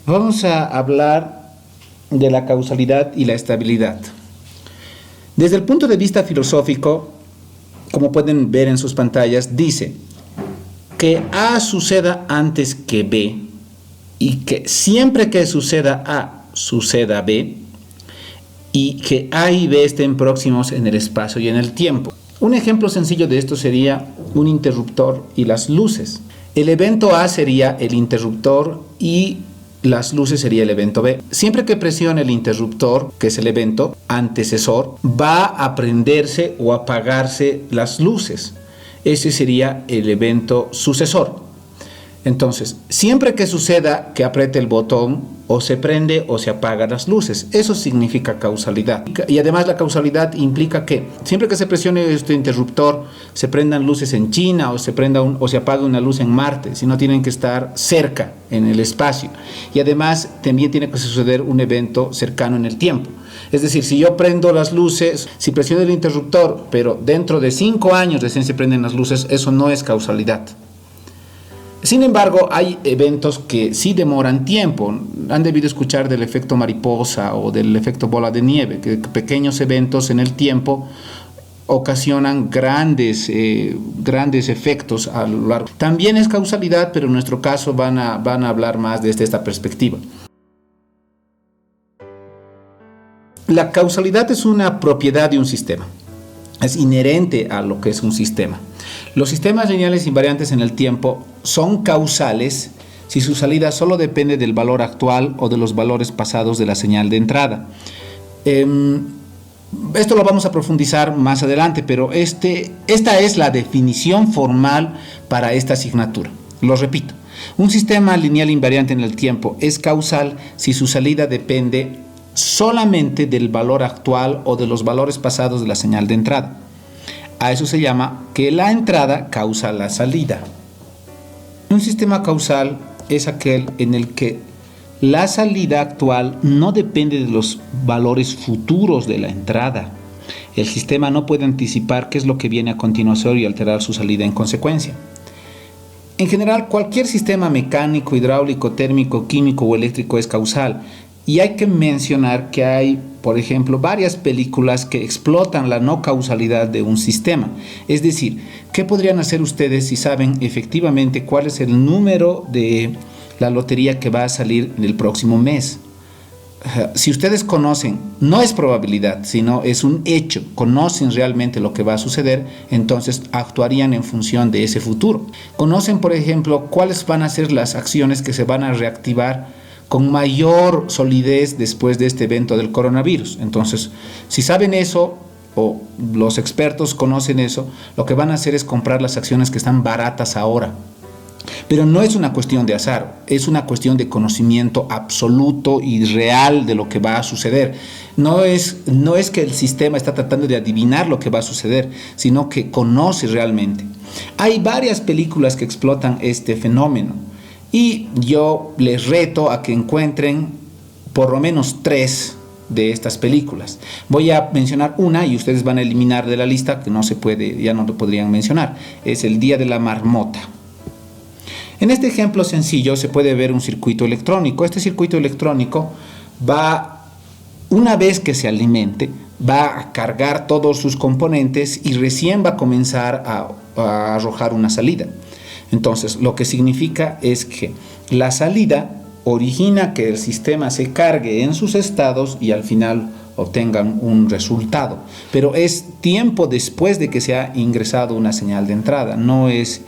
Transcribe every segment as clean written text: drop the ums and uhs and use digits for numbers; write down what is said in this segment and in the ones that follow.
Vamos a hablar de la causalidad y la estabilidad. Desde el punto de vista filosófico, como pueden ver en sus pantallas, dice que A suceda antes que B y que siempre que suceda A, suceda B y que A y B estén próximos en el espacio y en el tiempo. Un ejemplo sencillo de esto sería un interruptor y las luces. El evento A sería el interruptor y las luces sería el evento B. Siempre que presione el interruptor, que es el evento antecesor, va a prenderse o apagarse las luces. Ese sería el evento sucesor. Entonces, siempre que suceda que apriete el botón, o se prende o se apagan las luces. Eso significa causalidad. Y además la causalidad implica que siempre que se presione este interruptor, se prendan luces en China o se apague una luz en Marte, si no tienen que estar cerca en el espacio. Y además también tiene que suceder un evento cercano en el tiempo. Es decir, si yo prendo las luces, si presiono el interruptor, pero dentro de 5 años recién se prenden las luces, eso no es causalidad. Sin embargo, hay eventos que sí demoran tiempo. Han debido escuchar del efecto mariposa o del efecto bola de nieve, que pequeños eventos en el tiempo ocasionan grandes efectos a lo largo. También es causalidad, pero en nuestro caso van a hablar más desde esta perspectiva. La causalidad es una propiedad de un sistema. Es inherente a lo que es un sistema. Los sistemas lineales invariantes en el tiempo son causales si su salida solo depende del valor actual o de los valores pasados de la señal de entrada. Esto lo vamos a profundizar más adelante, pero esta es la definición formal para esta asignatura. Lo repito, un sistema lineal invariante en el tiempo es causal si su salida depende solamente del valor actual o de los valores pasados de la señal de entrada. A eso se llama que la entrada causa la salida. Un sistema causal es aquel en el que la salida actual no depende de los valores futuros de la entrada. El sistema no puede anticipar qué es lo que viene a continuación y alterar su salida en consecuencia. En general, cualquier sistema mecánico, hidráulico, térmico, químico o eléctrico es causal. Y hay que mencionar que hay, por ejemplo, varias películas que explotan la no causalidad de un sistema. Es decir, ¿qué podrían hacer ustedes si saben efectivamente cuál es el número de la lotería que va a salir en el próximo mes? Si ustedes conocen, no es probabilidad, sino es un hecho, conocen realmente lo que va a suceder, entonces actuarían en función de ese futuro. Conocen, por ejemplo, cuáles van a ser las acciones que se van a reactivar con mayor solidez después de este evento del coronavirus. Entonces, si saben eso, o los expertos conocen eso, lo que van a hacer es comprar las acciones que están baratas ahora. Pero no es una cuestión de azar, es una cuestión de conocimiento absoluto y real de lo que va a suceder. No es que el sistema está tratando de adivinar lo que va a suceder, sino que conoce realmente. Hay varias películas que explotan este fenómeno. Y yo les reto a que encuentren por lo menos 3 de estas películas. Voy a mencionar una y ustedes van a eliminar de la lista que no se puede, ya no lo podrían mencionar. Es El Día de la Marmota. En este ejemplo sencillo se puede ver un circuito electrónico. Este circuito electrónico una vez que se alimente, va a cargar todos sus componentes y recién va a comenzar a arrojar una salida. Entonces, lo que significa es que la salida origina que el sistema se cargue en sus estados y al final obtengan un resultado. Pero es tiempo después de que se ha ingresado una señal de entrada, no es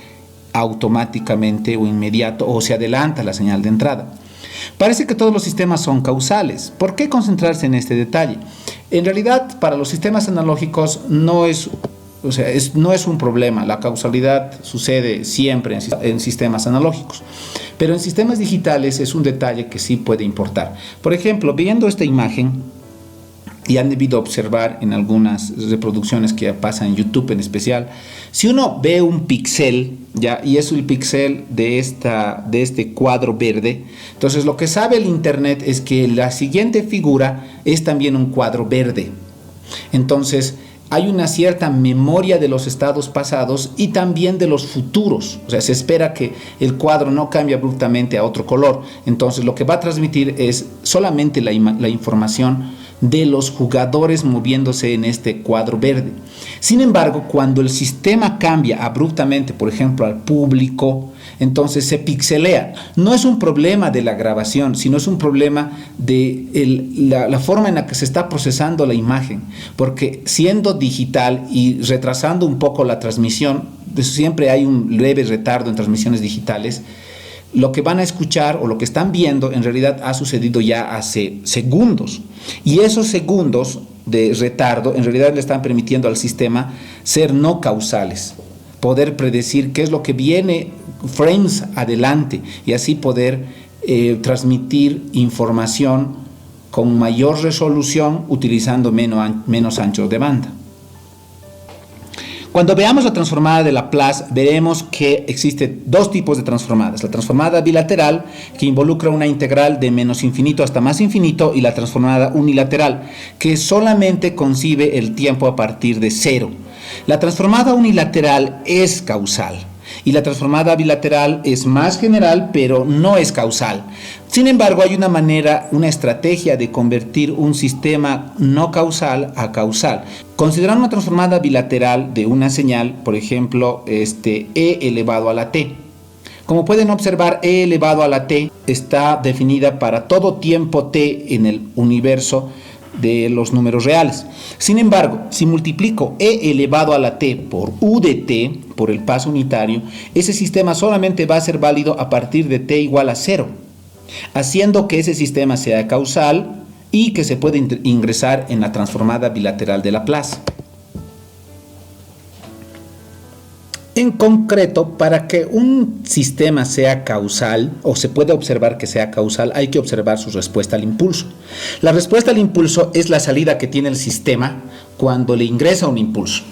automáticamente o inmediato o se adelanta la señal de entrada. Parece que todos los sistemas son causales. ¿Por qué concentrarse en este detalle? En realidad, para los sistemas analógicos no es un problema. La causalidad sucede siempre en sistemas analógicos. Pero en sistemas digitales es un detalle que sí puede importar. Por ejemplo, viendo esta imagen, y han debido observar en algunas reproducciones que pasan en YouTube en especial, si uno ve un píxel, ¿ya? Y es el píxel de este cuadro verde, entonces lo que sabe el internet es que la siguiente figura es también un cuadro verde. Entonces, hay una cierta memoria de los estados pasados y también de los futuros. O sea, se espera que el cuadro no cambie abruptamente a otro color. Entonces, lo que va a transmitir es solamente la información de los jugadores moviéndose en este cuadro verde. Sin embargo, cuando el sistema cambia abruptamente, por ejemplo, al público, entonces se pixelea. No es un problema de la grabación, sino es un problema de la forma en la que se está procesando la imagen, porque siendo digital y retrasando un poco la transmisión, siempre hay un leve retardo en transmisiones digitales. Lo que van a escuchar o lo que están viendo en realidad ha sucedido ya hace segundos, y esos segundos de retardo en realidad le están permitiendo al sistema ser no causales, poder predecir qué es lo que viene frames adelante y así poder transmitir información con mayor resolución utilizando menos ancho de banda. Cuando veamos la transformada de Laplace, veremos que existen dos tipos de transformadas. La transformada bilateral, que involucra una integral de menos infinito hasta más infinito, y la transformada unilateral, que solamente concibe el tiempo a partir de cero. La transformada unilateral es causal y la transformada bilateral es más general, pero no es causal. Sin embargo, hay una manera, una estrategia de convertir un sistema no causal a causal. Considerando una transformada bilateral de una señal, por ejemplo, e elevado a la t. Como pueden observar, e elevado a la t está definida para todo tiempo t en el universo de los números reales. Sin embargo, si multiplico e elevado a la t por u de t, por el paso unitario, ese sistema solamente va a ser válido a partir de t igual a 0, haciendo que ese sistema sea causal y que se puede ingresar en la transformada bilateral de Laplace. En concreto, para que un sistema sea causal, o se pueda observar que sea causal, hay que observar su respuesta al impulso. La respuesta al impulso es la salida que tiene el sistema cuando le ingresa un impulso.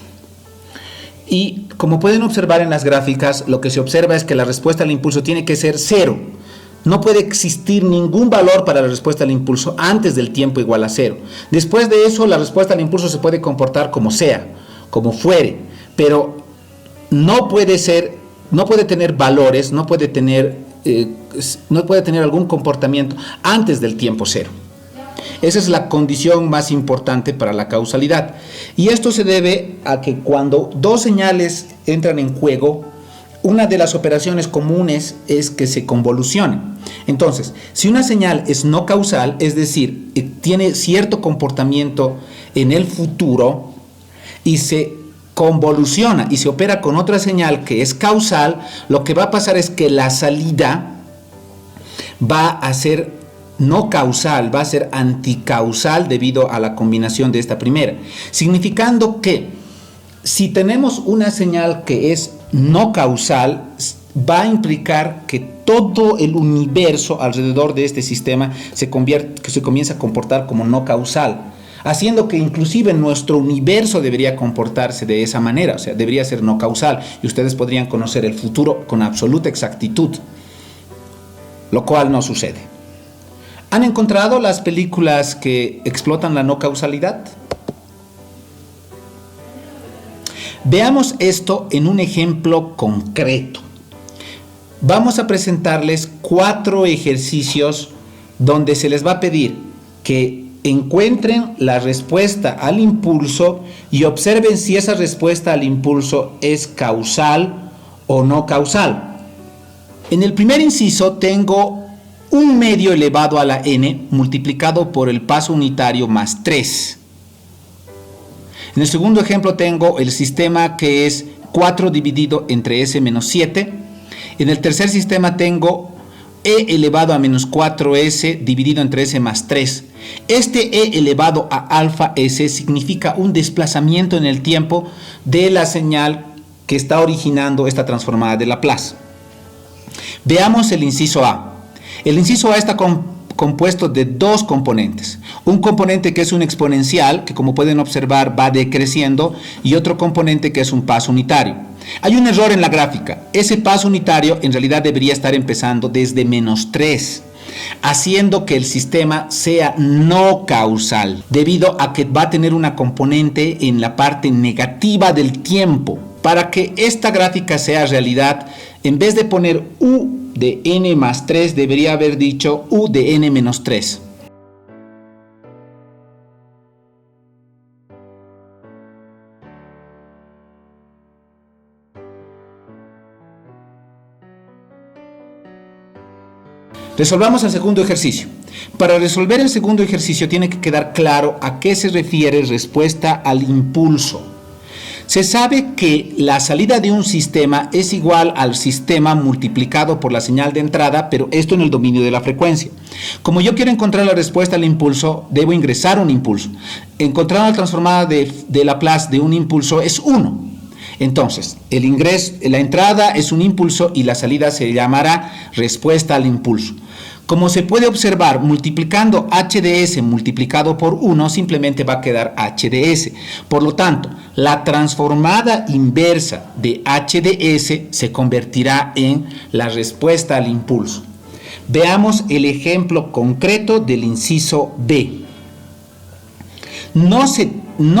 Y como pueden observar en las gráficas, lo que se observa es que la respuesta al impulso tiene que ser 0. No puede existir ningún valor para la respuesta al impulso antes del tiempo igual a 0. Después de eso, la respuesta al impulso se puede comportar como sea, como fuere, pero no puede tener valores, no puede tener algún comportamiento antes del tiempo 0. Esa es la condición más importante para la causalidad. Y esto se debe a que cuando dos señales entran en juego, una de las operaciones comunes es que se convolucionen. Entonces, si una señal es no causal, es decir, tiene cierto comportamiento en el futuro y se convoluciona y se opera con otra señal que es causal, lo que va a pasar es que la salida va a ser no causal, va a ser anticausal debido a la combinación de esta primera, significando que si tenemos una señal que es no causal, va a implicar que todo el universo alrededor de este sistema se comienza a comportar como no causal, haciendo que inclusive nuestro universo debería comportarse de esa manera, o sea, debería ser no causal, y ustedes podrían conocer el futuro con absoluta exactitud, lo cual no sucede. ¿Han encontrado las películas que explotan la no causalidad? Veamos esto en un ejemplo concreto. Vamos a presentarles 4 ejercicios donde se les va a pedir que encuentren la respuesta al impulso y observen si esa respuesta al impulso es causal o no causal. En el primer inciso tengo un medio elevado a la n multiplicado por el paso unitario más 3. En el segundo ejemplo tengo el sistema que es 4 dividido entre s menos 7. En el tercer sistema tengo e elevado a menos 4s dividido entre s más 3. Este e elevado a alfa s significa un desplazamiento en el tiempo de la señal que está originando esta transformada de Laplace. Veamos el inciso A. El inciso A está compuesto de 2 componentes. Un componente que es un exponencial, que como pueden observar va decreciendo, y otro componente que es un paso unitario. Hay un error en la gráfica. Ese paso unitario en realidad debería estar empezando desde menos 3. haciendo que el sistema sea no causal, debido a que va a tener una componente en la parte negativa del tiempo. Para que esta gráfica sea realidad, en vez de poner u de n más 3, debería haber dicho u de n menos 3. Resolvamos el segundo ejercicio. Para resolver el segundo ejercicio tiene que quedar claro a qué se refiere respuesta al impulso. Se sabe que la salida de un sistema es igual al sistema multiplicado por la señal de entrada, pero esto en el dominio de la frecuencia. Como yo quiero encontrar la respuesta al impulso, debo ingresar un impulso. Encontrar la transformada de Laplace de un impulso es 1. Entonces, la entrada es un impulso y la salida se llamará respuesta al impulso. Como se puede observar, multiplicando h de s multiplicado por 1 simplemente va a quedar h de s. Por lo tanto, la transformada inversa de h de s se convertirá en la respuesta al impulso. Veamos el ejemplo concreto del inciso B. No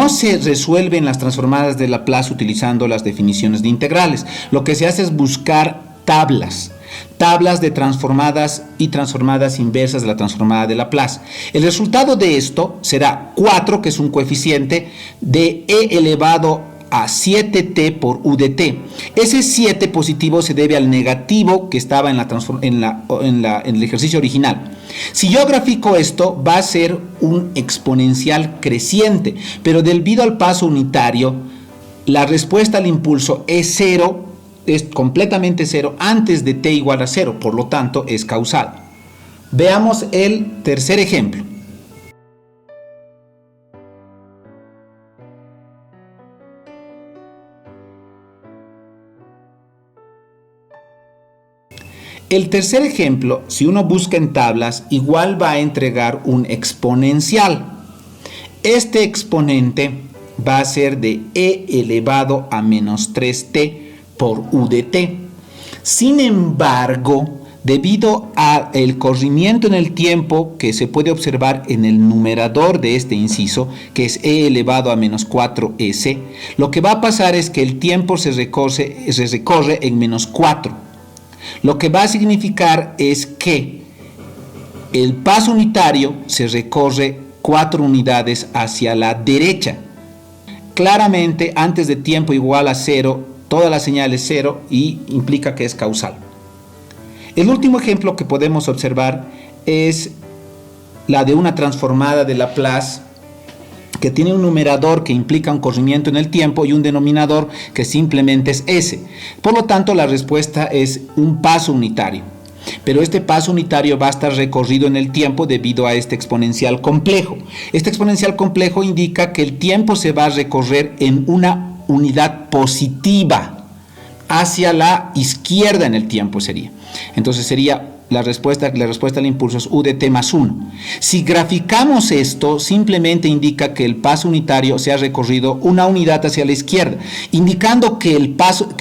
se resuelven las transformadas de Laplace utilizando las definiciones de integrales. Lo que se hace es buscar tablas de transformadas y transformadas inversas de la transformada de Laplace. El resultado de esto será 4, que es un coeficiente de e elevado a 7t por u de t. Ese 7 positivo se debe al negativo que estaba en el ejercicio original. Si yo grafico esto, va a ser un exponencial creciente, pero debido al paso unitario, la respuesta al impulso es 0, es completamente 0 antes de t igual a 0, por lo tanto es causal. Veamos el tercer ejemplo. El tercer ejemplo, si uno busca en tablas, igual va a entregar un exponencial. Este exponente va a ser de e elevado a menos 3t por u de t. Sin embargo, debido al corrimiento en el tiempo que se puede observar en el numerador de este inciso, que es e elevado a menos 4s, lo que va a pasar es que el tiempo se recorre en menos 4. Lo que va a significar es que el paso unitario se recorre 4 unidades hacia la derecha. Claramente, antes de tiempo igual a 0, toda la señal es 0 y implica que es causal. El último ejemplo que podemos observar es la de una transformada de Laplace que tiene un numerador que implica un corrimiento en el tiempo y un denominador que simplemente es s. Por lo tanto, la respuesta es un paso unitario. Pero este paso unitario va a estar recorrido en el tiempo debido a este exponencial complejo. Este exponencial complejo indica que el tiempo se va a recorrer en una unidad positiva hacia la izquierda en el tiempo sería. Entonces sería la respuesta al impulso es u de t más 1. Si graficamos esto, simplemente indica que el paso unitario se ha recorrido una unidad hacia la izquierda, indicando que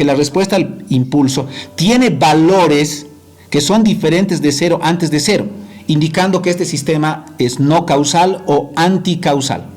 la respuesta al impulso tiene valores que son diferentes de 0 antes de 0, indicando que este sistema es no causal o anticausal.